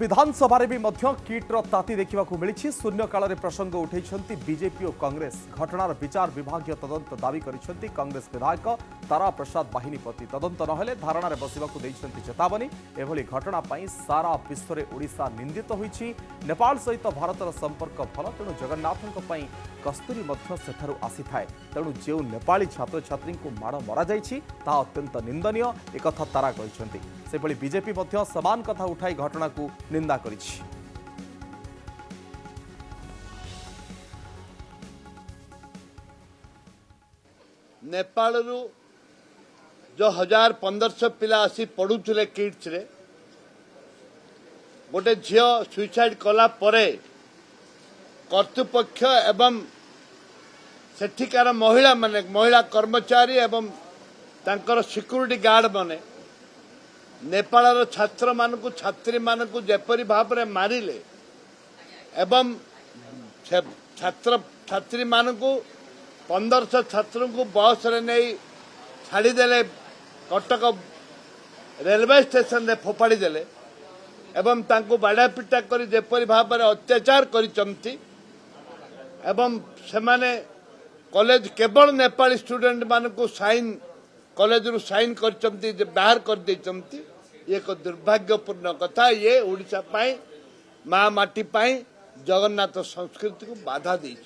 विधानसभा भी किट्र ताती देखा मिली शून्यकाल प्रसंग उठाई बीजेपी और कांग्रेस घटनार विचार विभाग तदंत दावी कर कांग्रेस विधायक तारा प्रसाद बाहिनीपति तदंत नहेले धारणा बसवाक चेतावनी एभली घटना सारा विश्व में ओडिशा निंदित होईछि। नेपाल सहित भारतर संपर्क भल तेणु जगन्नाथों कस्तूरी सेठारु आसी थाए तेणु जो नेपाली छात्र छात्री को माड़ मरा जाइछि ता अत्यंत निंदनीय एक तारा कहते से बीजेपी समान कथा उठाई घटना को निंदा करिछि। नेपाल जो 1500 पिला आसी पढ़ुले किड्स रे गोटे झील सुइसाइड कला परे कर्तृपक्ष एवं सेठिकार महिला कर्मचारी एवं तांकर सिक्यूरिटी गार्ड माने नेपाल छात्र मानकु छात्री मानकु जेपरी भाव में मारिले एवं छात्र छात्री मानकु 1500 छात्र को बस रे नहीं छाड़ीदेले कटक रेलवे स्टेशन रे फोपाड़ी देले एवं तांको बाड़ा पिटा करी जेपरी भाव में अत्याचार करिसंती एवं सेमाने कॉलेज केवल नेपाली स्टूडेंट मानकु साइन कॉलेज रु साइन करचंती बाहर कर देचंती एक दुर्भाग्यपूर्ण कथा ये ओडिशा पाई माँ माटी पाई जगन्नाथ संस्कृति को बाधा देछि।